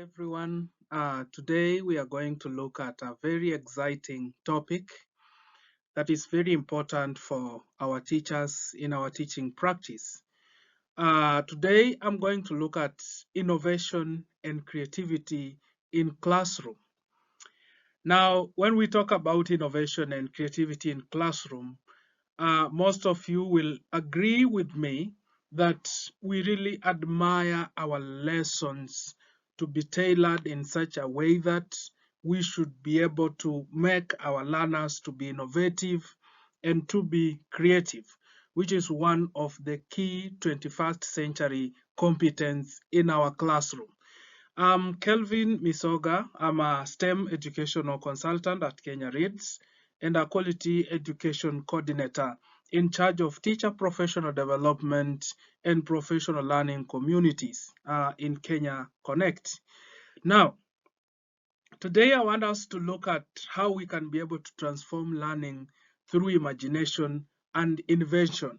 everyone. Today we are going to look at a very exciting topic that is very important for our teachers in our teaching practice. Today I'm going to look at innovation and creativity in classroom. Now, when we talk about innovation and creativity in classroom, most of you will agree with me that we really admire our lessons to be tailored in such a way that we should be able to make our learners to be innovative and to be creative, which is one of the key 21st century competence in our classroom. I'm Kelvin Misoga. I'm a STEM educational consultant at Kenya Reads and a quality education coordinator in charge of teacher professional development and professional learning communities in Kenya Connect. Now, today I want us to look at how we can be able to transform learning through imagination and invention.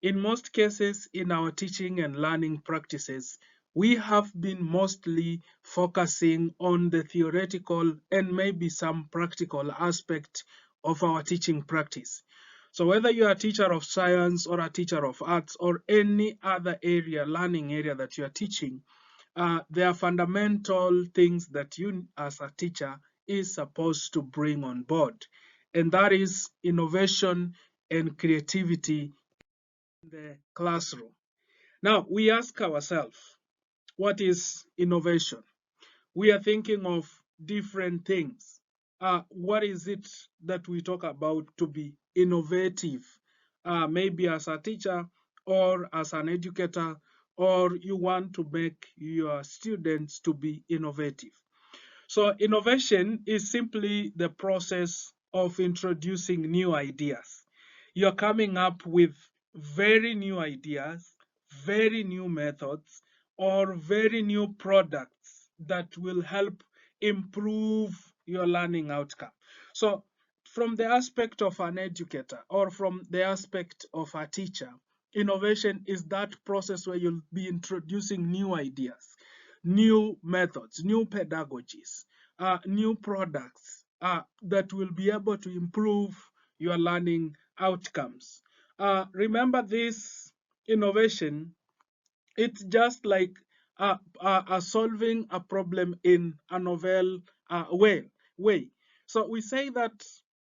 In most cases, in our teaching and learning practices, we have been mostly focusing on the theoretical and maybe some practical aspect of our teaching practice. So whether you are a teacher of science or a teacher of arts or any other area, learning area that you are teaching, there are fundamental things that you as a teacher is supposed to bring on board. And that is innovation and creativity the classroom. Now, we ask ourselves, what is innovation? We are thinking of different things. What is it that we talk about to be innovative? Maybe as a teacher or as an educator, or you want to make your students to be innovative. So innovation is simply the process of introducing new ideas. You're coming up with very new ideas, very new methods, or very new products that will help improve your learning outcome. So from the aspect of an educator or from the aspect of a teacher, innovation is that process where you'll be introducing new ideas, new methods, new pedagogies, new products that will be able to improve your learning outcomes. Remember, this innovation, it's just like solving a problem in a novel way. So we say that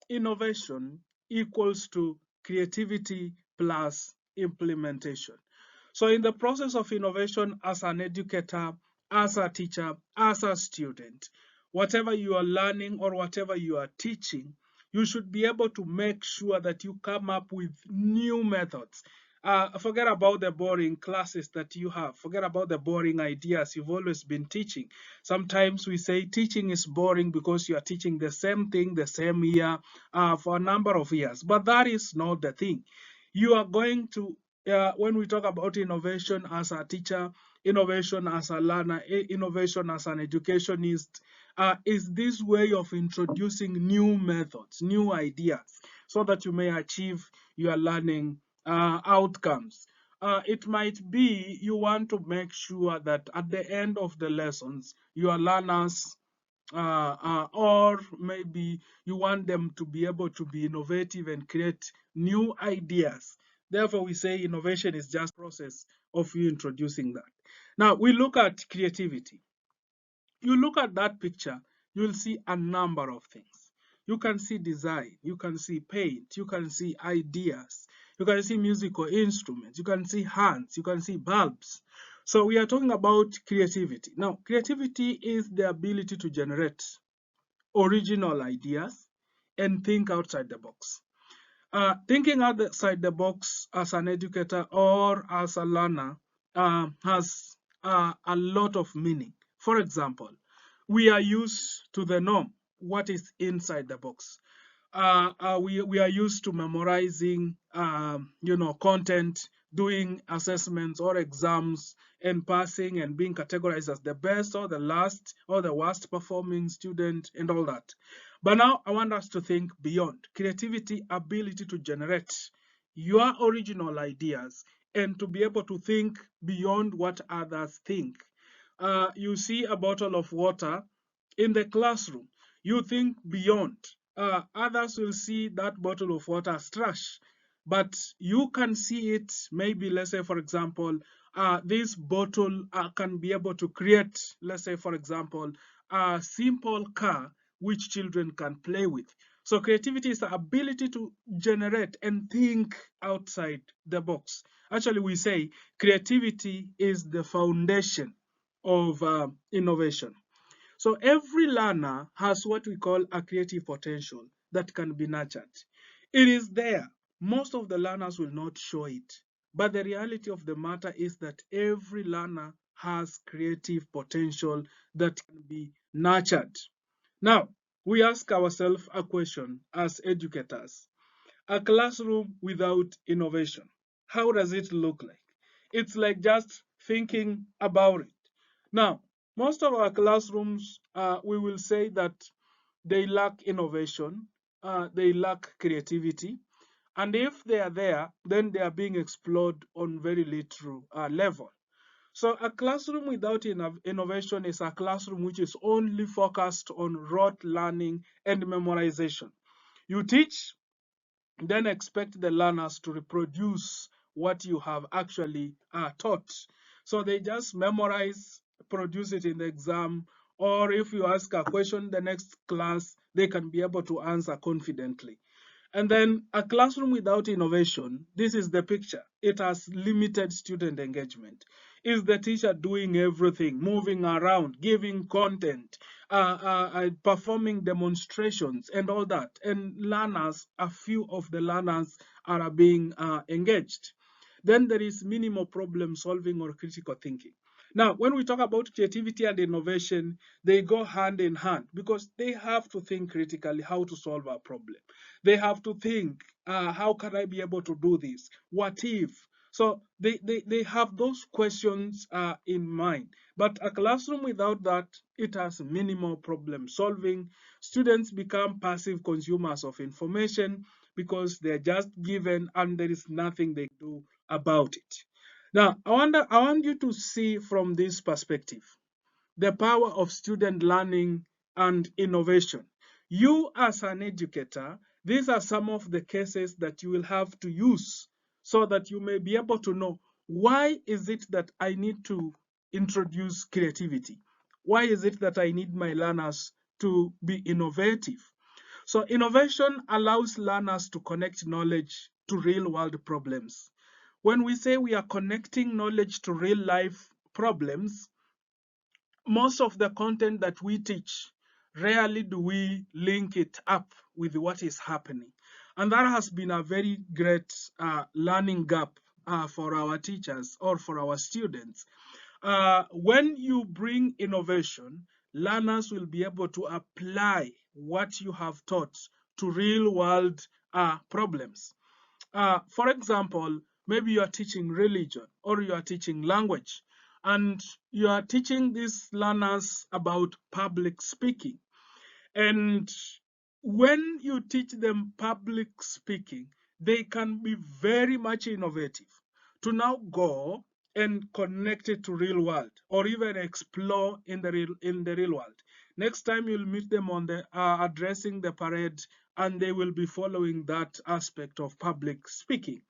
innovation equals to creativity plus implementation. So in the process of innovation, as an educator, as a teacher, as a student, whatever you are learning or whatever you are teaching, you should be able to make sure that you come up with new methods. Forget about the boring classes that you have. Forget about the boring ideas you've always been teaching. Sometimes we say teaching is boring because you are teaching the same thing the same year for a number of years. But that is not the thing. You are going to, when we talk about innovation as a teacher, innovation as a learner, innovation as an educationist, is this way of introducing new methods, new ideas, so that you may achieve your learning outcomes. It might be you want to make sure that at the end of the lessons, your learners, or maybe you want them to be able to be innovative and create new ideas. Therefore, we say innovation is just a process of you introducing that. Now, we look at creativity. You look at that picture, you'll see a number of things. You can see design, you can see paint, you can see ideas, you can see musical instruments, you can see hands, you can see bulbs. So we are talking about creativity. Now, creativity is the ability to generate original ideas and think outside the box. Thinking outside the box as an educator or as a learner has a lot of meaning. For example, we are used to the norm, what is inside the box. We are used to memorizing, content, doing assessments or exams, and passing and being categorized as the best or the last or the worst performing student and all that. But now I want us to think beyond creativity, ability to generate your original ideas and to be able to think beyond what others think. you see a bottle of water in the classroom. You think beyond. Others will see that bottle of water as trash, but you can see it. Maybe, let's say, for example, this bottle can be able to create, let's say, for example, a simple car which children can play with. So creativity is the ability to generate and think outside the box. Actually, we say creativity is the foundation of innovation. So every learner has what we call a creative potential that can be nurtured. It is there. Most of the learners will not show it. But the reality of the matter is that every learner has creative potential that can be nurtured. Now, we ask ourselves a question as educators. A classroom without innovation, how does it look like? It's like just thinking about it. Now, most of our classrooms, we will say that they lack innovation, they lack creativity, and if they are there, then they are being explored on very little level. So a classroom without innovation is a classroom which is only focused on rote learning and memorization. You teach, then expect the learners to reproduce what you have actually taught. So they just memorize, produce it in the exam, or if you ask a question the next class, they can be able to answer confidently. And then a classroom without innovation, this is the picture. It has limited student engagement. Is the teacher doing everything, moving around, giving content, performing demonstrations, and all that? And learners, a few of the learners are being engaged. Then there is minimal problem solving or critical thinking. Now, when we talk about creativity and innovation, they go hand in hand because they have to think critically how to solve a problem. They have to think, how can I be able to do this? What if? So they have those questions in mind. But a classroom without that, it has minimal problem solving. Students become passive consumers of information because they're just given and there is nothing they do about it. Now, I want you to see from this perspective the power of student learning and innovation. You, as an educator, these are some of the cases that you will have to use so that you may be able to know why is it that I need to introduce creativity? Why is it that I need my learners to be innovative? So innovation allows learners to connect knowledge to real world problems. When we say we are connecting knowledge to real life problems, most of the content that we teach, rarely do we link it up with what is happening. And that has been a very great learning gap for our teachers or for our students. When you bring innovation, learners will be able to apply what you have taught to real world problems. For example, maybe you are teaching religion or you are teaching language and you are teaching these learners about public speaking. And when you teach them public speaking, they can be very much innovative to now go and connect it to real world or even explore in the real world. Next time you'll meet them on the addressing the parade and they will be following that aspect of public speaking.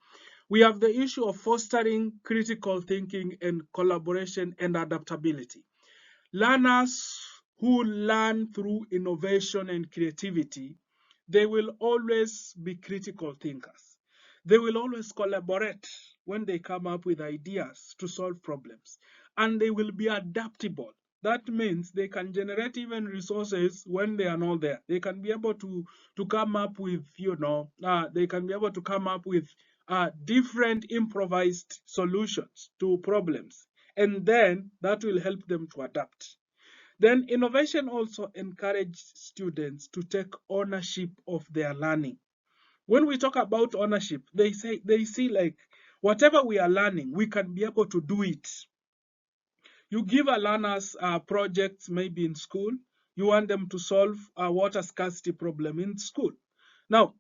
We have the issue of fostering critical thinking and collaboration and adaptability. Learners who learn through innovation and creativity, they will always be critical thinkers. They will always collaborate when they come up with ideas to solve problems. And they will be adaptable. That means they can generate even resources when they are not there. They can be able to come up with, they can be able to come up with different improvised solutions to problems, and then that will help them to adapt. Then innovation also encourages students to take ownership of their learning. When we talk about ownership, they see like whatever we are learning, we can be able to do it. You give a learners projects maybe in school, you want them to solve a water scarcity problem in school. Now,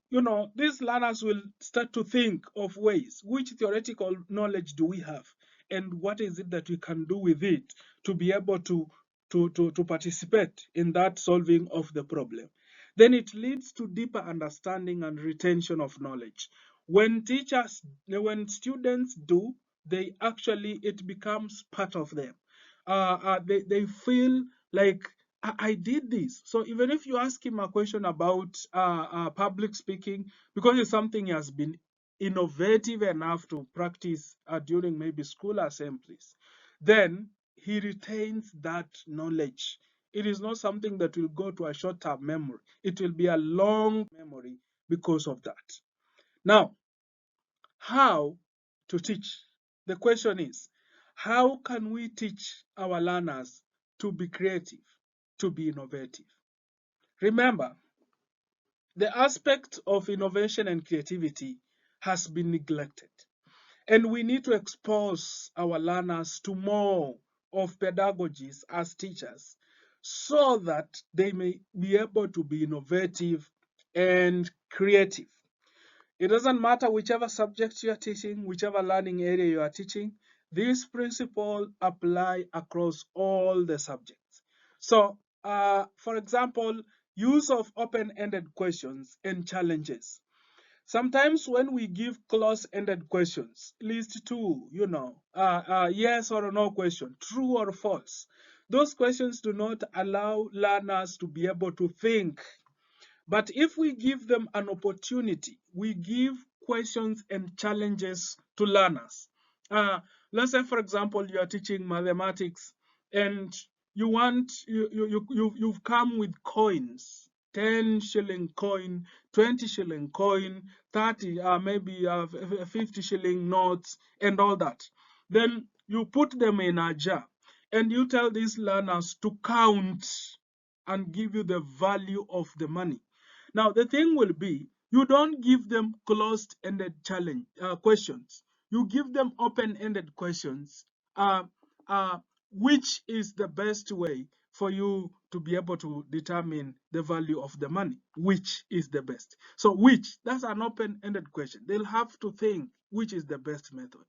these learners will start to think of ways, which theoretical knowledge do we have? and what is it that we can do with it to be able to participate in that solving of the problem. Then it leads to deeper understanding and retention of knowledge. When students do, they actually, it becomes part of them. They feel like I did this. So even if you ask him a question about public speaking, because it's something he has been innovative enough to practice during maybe school assemblies, then he retains that knowledge. It is not something that will go to a short-term memory. It will be a long memory because of that. Now, how to teach? The question is, how can we teach our learners to be creative, to be innovative? Remember, the aspect of innovation and creativity has been neglected. And we need to expose our learners to more of pedagogies as teachers so that they may be able to be innovative and creative. It doesn't matter whichever subject you are teaching, whichever learning area you are teaching, these principles apply across all the subjects. So, for example, use of open-ended questions and challenges. Sometimes when we give close-ended questions, list two, yes or no question, true or false, those questions do not allow learners to be able to think. But if we give them an opportunity, we give questions and challenges to learners. Let's say, for example, you are teaching mathematics and you've come with coins, 10 shilling coin, 20 shilling coin, 30, maybe 50 shilling notes, and all that. Then you put them in a jar and you tell these learners to count and give you the value of the money. Now, the thing will be, you don't give them closed-ended challenge questions. You give them open-ended questions, uh, uh, which is the best way for you to be able to determine the value of the money. Which is the best? So, which? That's an open-ended question. They'll have to think which is the best method.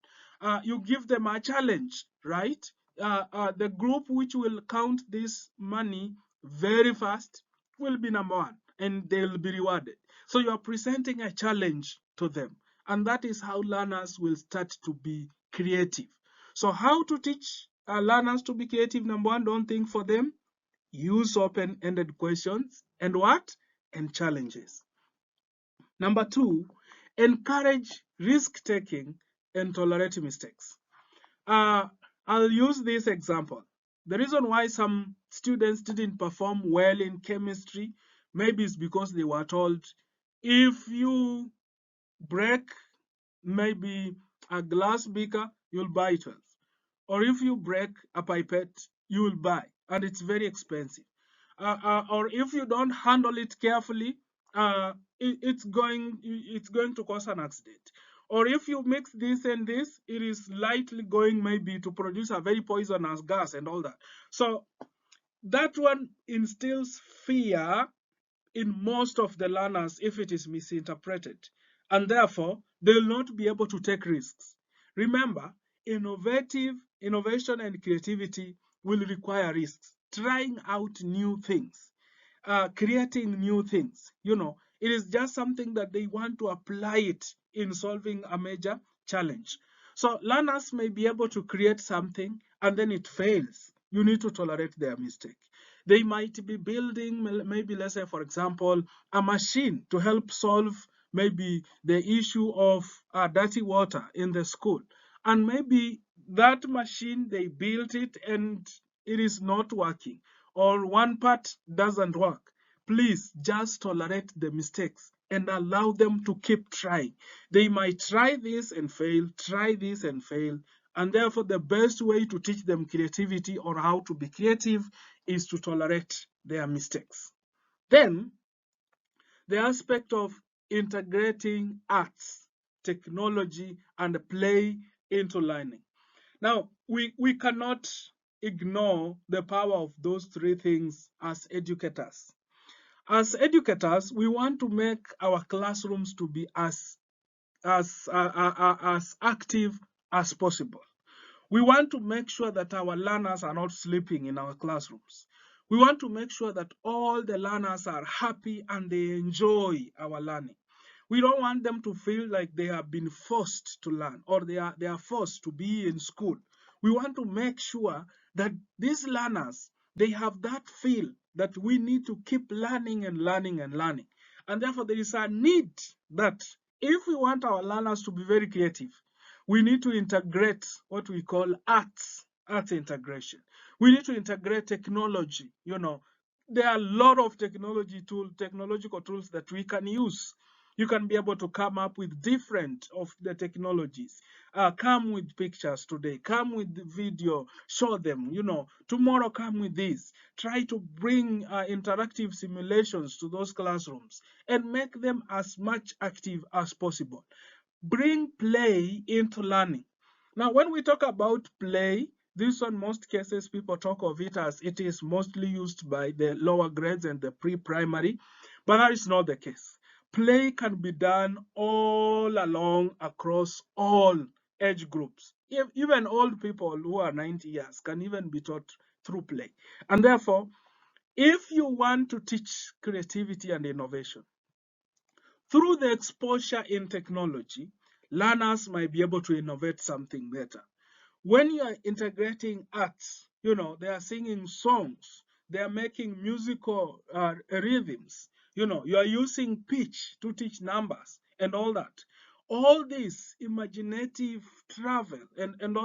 You give them a challenge, right? The group which will count this money very fast will be number one and they'll be rewarded. So you're presenting a challenge to them. And that is how learners will start to be creative. So how to teach learners to be creative? Number one, don't think for them. Use open-ended questions and what? And challenges. Number two, encourage risk-taking and tolerate mistakes. I'll use this example. The reason why some students didn't perform well in chemistry, maybe it's because they were told, if you break maybe a glass beaker, you'll buy 12. Or if you break a pipette, you will buy, and it's very expensive. Or if you don't handle it carefully, it's going to cause an accident. Or if you mix this and this, it is likely going maybe to produce a very poisonous gas and all that. So that one instills fear in most of the learners if it is misinterpreted, and therefore they will not be able to take risks. Remember, innovation and creativity will require risks, trying out new things, creating new things. It is just something that they want to apply it in solving a major challenge. So learners may be able to create something and then it fails. You need to tolerate their mistake. They might be building, maybe let's say, for example, a machine to help solve maybe the issue of dirty water in the school. And maybe that machine, they built it and it is not working, or one part doesn't work. Please just tolerate the mistakes and allow them to keep trying. They might try this and fail, try this and fail, and therefore the best way to teach them creativity or how to be creative is to tolerate their mistakes. Then, the aspect of integrating arts, technology, and play into learning. Now, we cannot ignore the power of those three things as educators. As educators, we want to make our classrooms to be as active as possible. We want to make sure that our learners are not sleeping in our classrooms. We want to make sure that all the learners are happy and they enjoy our learning. We don't want them to feel like they have been forced to learn or they are forced to be in school. We want to make sure that these learners, they have that feel that we need to keep learning and learning and learning. And therefore, there is a need that if we want our learners to be very creative, we need to integrate what we call arts integration. We need to integrate technology. There are a lot of technological tools that we can use. You can be able to come up with different of the technologies. Come with pictures today, come with video, show them. Tomorrow come with this. Try to bring interactive simulations to those classrooms and make them as much active as possible. Bring play into learning. Now, when we talk about play, this in most cases people talk of it as it is mostly used by the lower grades and the pre-primary, but that is not the case. Play can be done all along across all age groups. Even old people who are 90 years can even be taught through play. And therefore, if you want to teach creativity and innovation, through the exposure in technology, learners might be able to innovate something better. When you are integrating arts, they are singing songs, they are making musical rhythms, you are using pitch to teach numbers and all that. All this imaginative travel and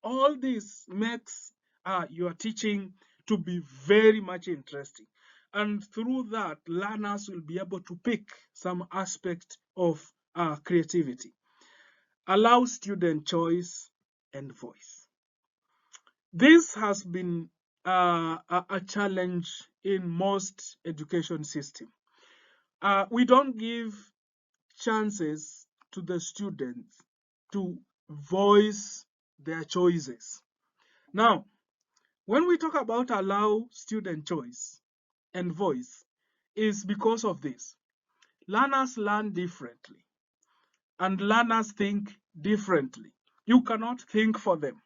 all this makes your teaching to be very much interesting. And through that, learners will be able to pick some aspect of creativity. Allow student choice and voice. This has been a challenge in most education systems. We don't give chances to the students to voice their choices. Now, when we talk about allow student choice and voice, is because of this. Learners learn differently, and learners think differently. You cannot think for them.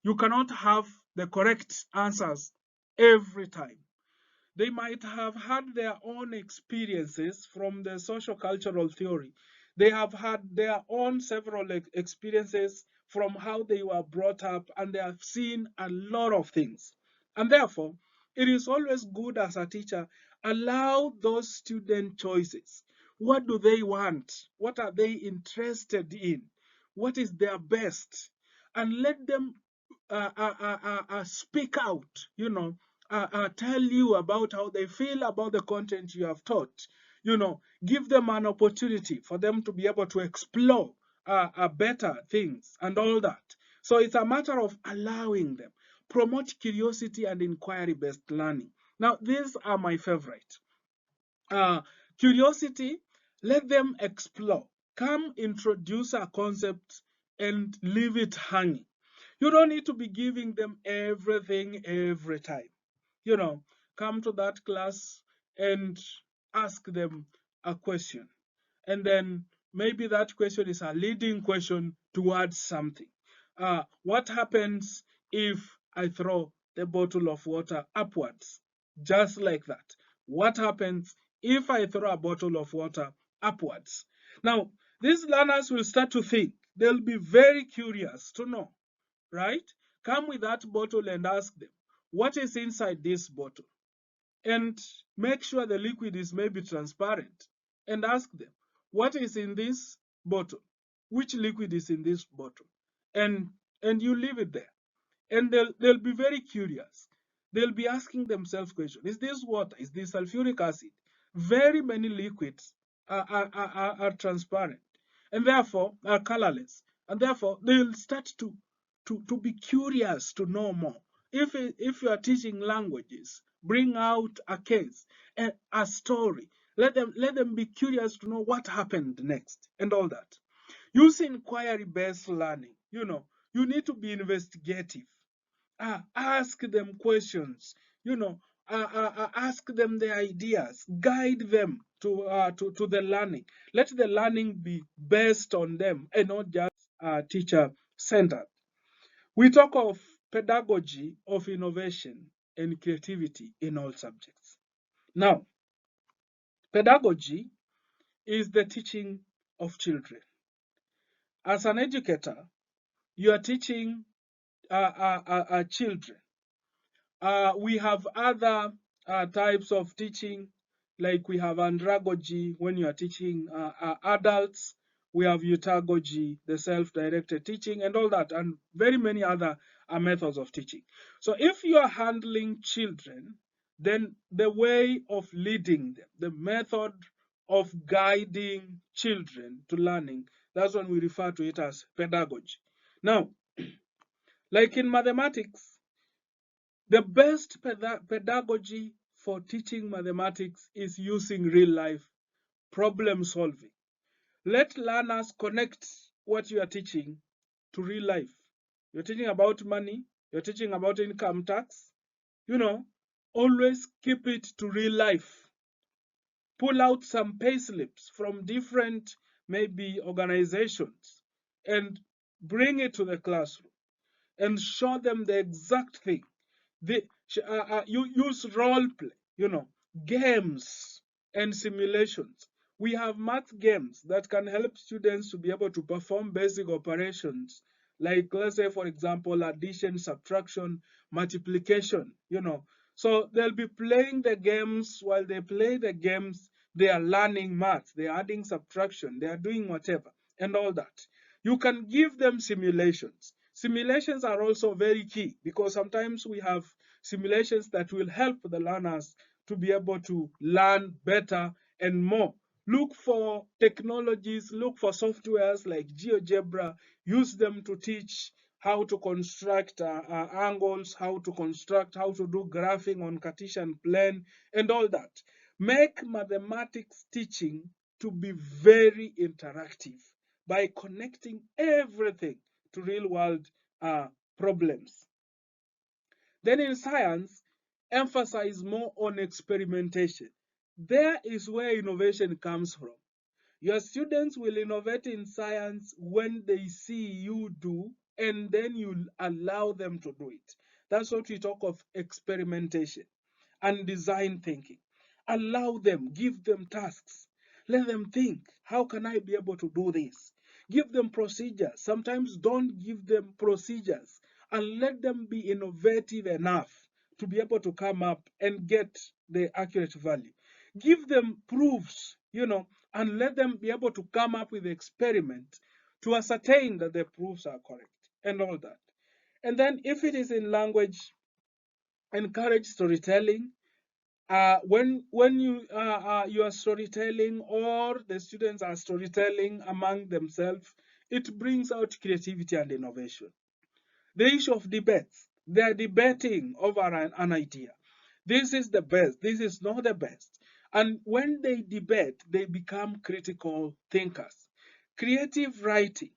You cannot have the correct answers every time. They might have had their own experiences from the social cultural theory. They have had their own several experiences from how they were brought up, and they have seen a lot of things. And therefore, it is always good as a teacher, allow those student choices. What do they want? What are they interested in? What is their best? And let them speak out, tell you about how they feel about the content you have taught. Give them an opportunity for them to be able to explore better things and all that. So it's a matter of allowing them. Promote curiosity and inquiry-based learning. Now, these are my favorite. Curiosity, let them explore. Come introduce a concept and leave it hanging. You don't need to be giving them everything every time. Come to that class and ask them a question. And then maybe that question is a leading question towards something. What happens if I throw the bottle of water upwards? Just like that. What happens if I throw a bottle of water upwards? Now, these learners will start to think. They'll be very curious to know, right? Come with that bottle and ask them, what is inside this bottle? And make sure the liquid is maybe transparent. And ask them, what is in this bottle? Which liquid is in this bottle? And you leave it there. And they'll be very curious. They'll be asking themselves questions. Is this water? Is this sulfuric acid? Very many liquids are transparent and therefore are colorless. And therefore, they'll start to be curious to know more. If you are teaching languages, bring out a case, a story. Let them be curious to know what happened next and all that. Use inquiry-based learning. You need to be investigative. Ask them questions. Ask them their ideas. Guide them to the learning. Let the learning be based on them and not just teacher-centered. We talk of pedagogy of innovation and creativity in all subjects. Now, pedagogy is the teaching of children. As an educator, you are teaching children. We have other types of teaching, like we have andragogy when you are teaching adults. We have eutagogy, the self-directed teaching, and all that, and very many other methods of teaching. So if you are handling children, then the way of leading them, the method of guiding children to learning, that's when we refer to it as pedagogy. Now, like in mathematics, the best pedagogy for teaching mathematics is using real life problem solving. Let learners connect what you are teaching to real life. You're teaching about money, you're teaching about income tax, always keep it to real life. Pull out some payslips from different, maybe, organizations and bring it to the classroom and show them the exact thing. You use role play, games and simulations. We have math games that can help students to be able to perform basic operations, like, let's say, for example, addition, subtraction, multiplication, So they'll be playing the games. While they play the games, they are learning math, they are adding subtraction, they are doing whatever, and all that. You can give them simulations. Simulations are also very key because sometimes we have simulations that will help the learners to be able to learn better and more. Look for technologies, look for softwares like GeoGebra, use them to teach how to construct angles, how to do graphing on Cartesian plane, and all that. Make mathematics teaching to be very interactive by connecting everything to real world problems. Then in science, emphasize more on experimentation. There is where innovation comes from. Your students will innovate in science when they see you do, and then you allow them to do it. That's what we talk of experimentation and design thinking. Allow them, give them tasks. Let them think, how can I be able to do this? Give them procedures. Sometimes don't give them procedures, and let them be innovative enough to be able to come up and get the accurate value. Give them proofs, and let them be able to come up with experiments to ascertain that the proofs are correct and all that. And then if it is in language, encourage storytelling. When you are storytelling, or the students are storytelling among themselves, it brings out creativity and innovation. The issue of debates, they are debating over an idea. This is the best, this is not the best. And when they debate, they become critical thinkers. Creative writing,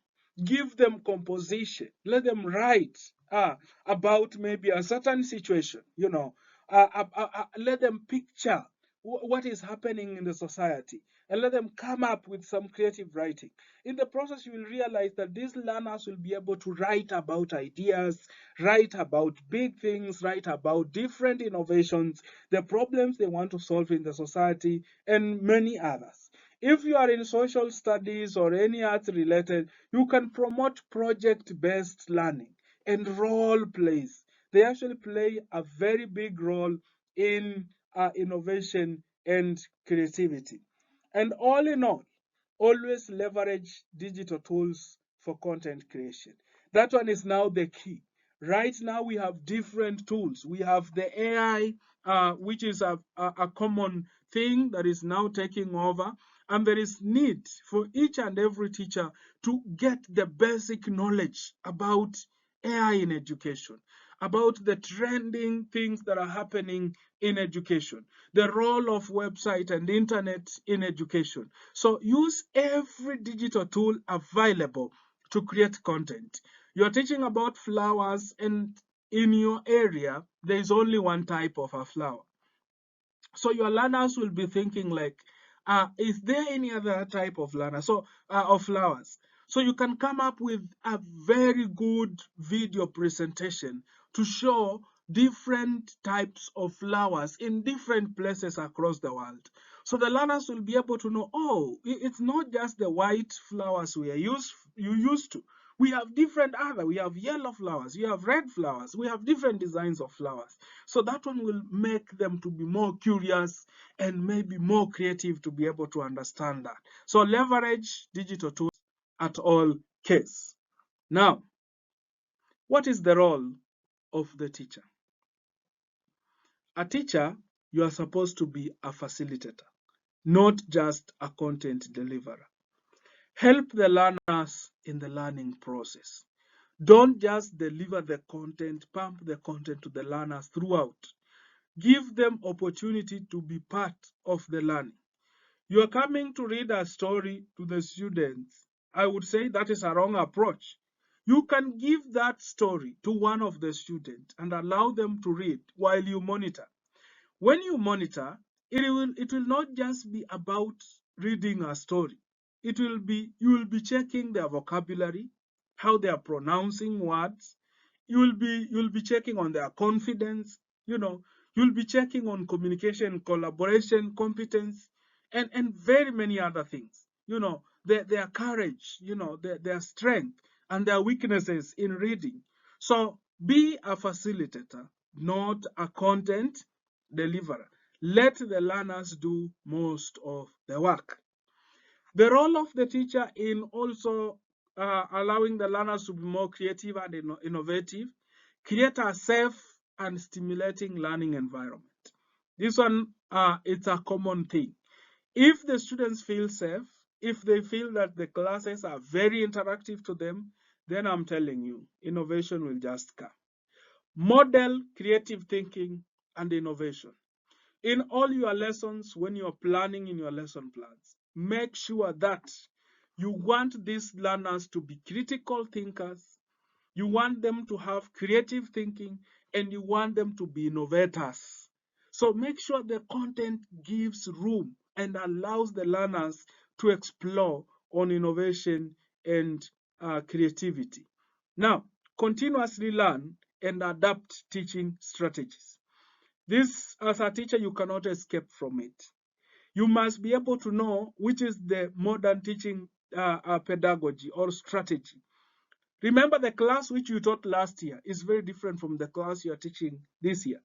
give them composition, let them write about maybe a certain situation, let them picture what is happening in the society, and let them come up with some creative writing. In the process, you will realize that these learners will be able to write about ideas, write about big things, write about different innovations, the problems they want to solve in the society, and many others. If you are in social studies or any arts related, you can promote project-based learning and role plays. They actually play a very big role in innovation and creativity. And all in all, always leverage digital tools for content creation. That one is now the key. Right now, we have different tools. We have the AI, which is a common thing that is now taking over. And there is need for each and every teacher to get the basic knowledge about AI in education, about the trending things that are happening in education, the role of website and internet in education. So use every digital tool available to create content. You're teaching about flowers, and in your area, there is only one type of a flower. So your learners will be thinking like, is there any other type of learner? So of flowers. So you can come up with a very good video presentation to show different types of flowers in different places across the world. So the learners will be able to know, oh, it's not just the white flowers you used to. We have different other, we have yellow flowers, we have red flowers, we have different designs of flowers. So that one will make them to be more curious and maybe more creative to be able to understand that. So leverage digital tools at all case. Now, what is the role of the teacher? A teacher, you are supposed to be a facilitator, not just a content deliverer. Help the learners in the learning process. Don't just deliver the content, pump the content to the learners throughout. Give them opportunity to be part of the learning. You are coming to read a story to the students. I would say that is a wrong approach. You can give that story to one of the students and allow them to read while you monitor. When you monitor, it will not just be about reading a story. You will be checking their vocabulary, how they are pronouncing words. You will be checking on their confidence, you know, you'll be checking on communication, collaboration, competence, and very many other things. Their courage, their strength and their weaknesses in reading. So be a facilitator, not a content deliverer. Let the learners do most of the work. The role of the teacher in also allowing the learners to be more creative and innovative, create a safe and stimulating learning environment. This one, it's a common thing. If the students feel safe, if they feel that the classes are very interactive to them, then I'm telling you, innovation will just come. Model creative thinking and innovation. In all your lessons, when you're planning in your lesson plans, make sure that you want these learners to be critical thinkers, you want them to have creative thinking, and you want them to be innovators. So make sure the content gives room and allows the learners to explore on innovation and creativity. Now, continuously learn and adapt teaching strategies. This, as a teacher, you cannot escape from it. You must be able to know which is the modern teaching pedagogy or strategy. Remember, the class which you taught last year is very different from the class you are teaching this year.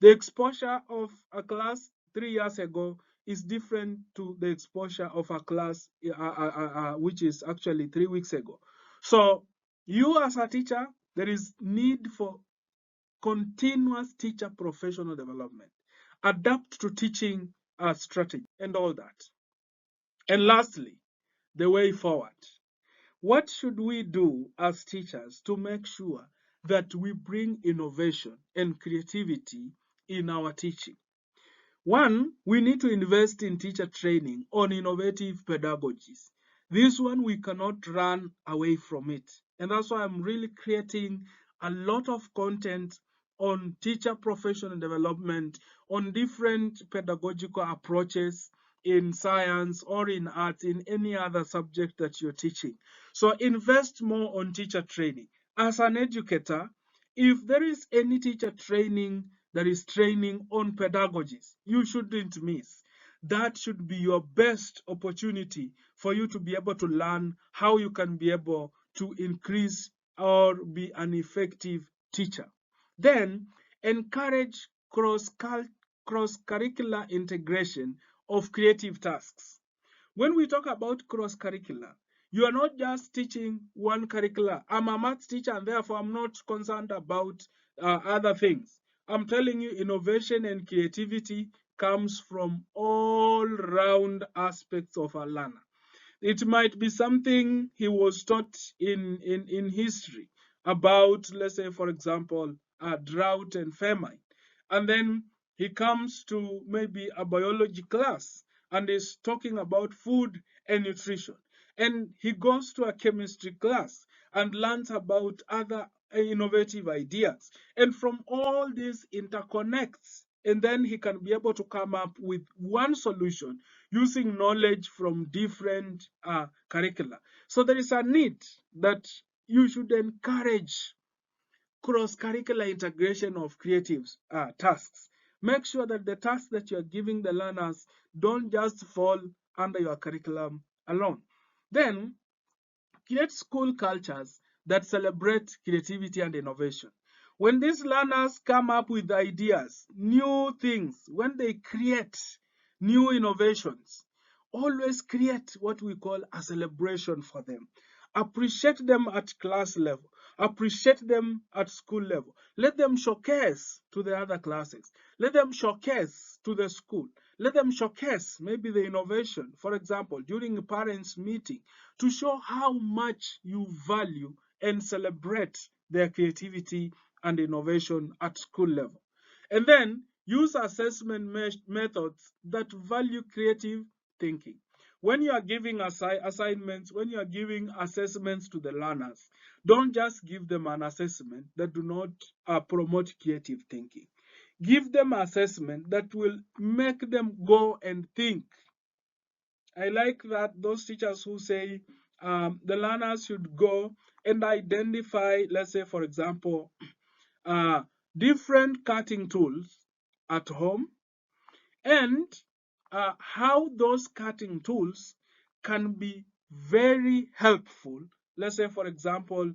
The exposure of a class 3 years ago is different to the exposure of a class which is actually 3 weeks ago. So you as a teacher, there is need for continuous teacher professional development, adapt to teaching strategy and all that. And lastly, the way forward. What should we do as teachers to make sure that we bring innovation and creativity in our teaching? One, we need to invest in teacher training on innovative pedagogies. This one, we cannot run away from it. And that's why I'm really creating a lot of content on teacher professional development, on different pedagogical approaches in science or in art, in any other subject that you're teaching. So invest more on teacher training. As an educator, if there is any teacher training that is training on pedagogies, you shouldn't miss. That should be your best opportunity for you to be able to learn how you can be able to increase or be an effective teacher. Then encourage cross-curricular integration of creative tasks. When we talk about cross-curricular, you are not just teaching one curricula. I'm a math teacher and therefore I'm not concerned about other things. I'm telling you, innovation and creativity comes from all round aspects of a learner. It might be something he was taught in history about, let's say, for example, drought and famine. And then he comes to maybe a biology class and is talking about food and nutrition. And he goes to a chemistry class and learns about other innovative ideas. And from all these interconnects and then he can be able to come up with one solution using knowledge from different curricula. So there is a need that you should encourage cross-curricular integration of creative tasks. Make sure that the tasks that you're giving the learners don't just fall under your curriculum alone. Then create school cultures that celebrate creativity and innovation. When these learners come up with ideas, new things, when they create new innovations, always create what we call a celebration for them. Appreciate them at class level, appreciate them at school level. Let them showcase to the other classes, let them showcase to the school, let them showcase maybe the innovation, for example, during a parents' meeting, to show how much you value and celebrate their creativity and innovation at school level. And then use assessment methods that value creative thinking. When you are giving assignments, when you are giving assessments to the learners, don't just give them an assessment that do not promote creative thinking. Give them assessment that will make them go and think. I like that those teachers who say the learners should go and identify, let's say, for example, uh, different cutting tools at home, and how those cutting tools can be very helpful, let's say, for example,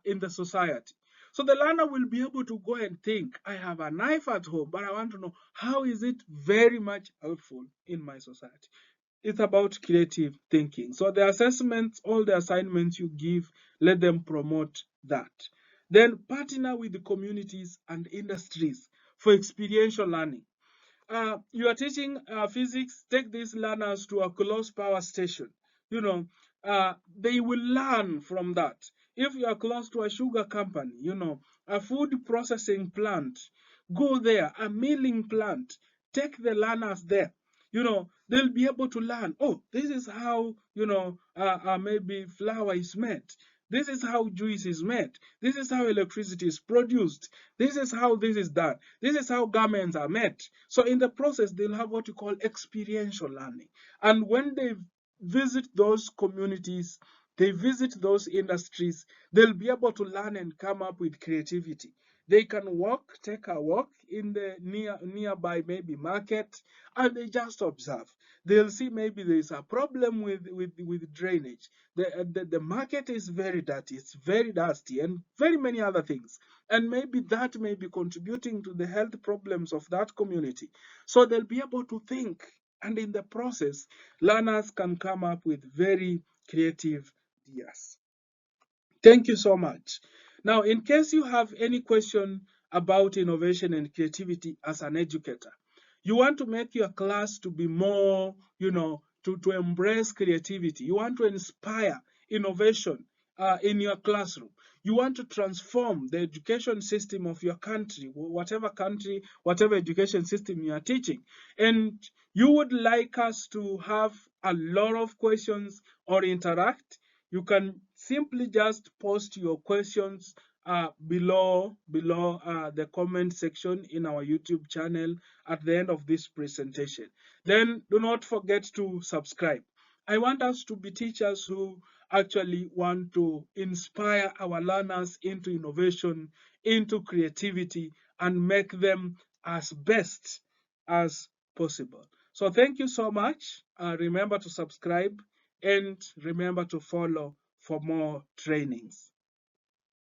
in the society. So the learner will be able to go and think, I have a knife at home, but I want to know how is it very much helpful in my society. It's about creative thinking. So the assessments, all the assignments you give, let them promote that. Then partner with the communities and industries for experiential learning. You are teaching physics, take these learners to a close power station. You know, they will learn from that. If you are close to a sugar company, a food processing plant, go there, a milling plant, take the learners there. They'll be able to learn, oh, this is how, maybe flour is made. This is how juice is made. This is how electricity is produced. This is how this is done. This is how garments are made. So in the process, they'll have what you call experiential learning. And when they visit those communities, they visit those industries, they'll be able to learn and come up with creativity. They can walk, take a walk in the nearby maybe market, and they just observe. They'll see maybe there's a problem with drainage. The market is very dirty, it's very dusty, and very many other things. And maybe that may be contributing to the health problems of that community. So they'll be able to think, and in the process, learners can come up with very creative ideas. Thank you so much. Now, in case you have any question about innovation and creativity as an educator, you want to make your class to be more, to embrace creativity. You want to inspire innovation in your classroom. You want to transform the education system of your country, whatever education system you are teaching. And you would like us to have a lot of questions or interact, you can simply just post your questions below the comment section in our YouTube channel at the end of this presentation. Then do not forget to subscribe. I want us to be teachers who actually want to inspire our learners into innovation, into creativity, and make them as best as possible. So thank you so much. Remember to subscribe and remember to follow for more trainings.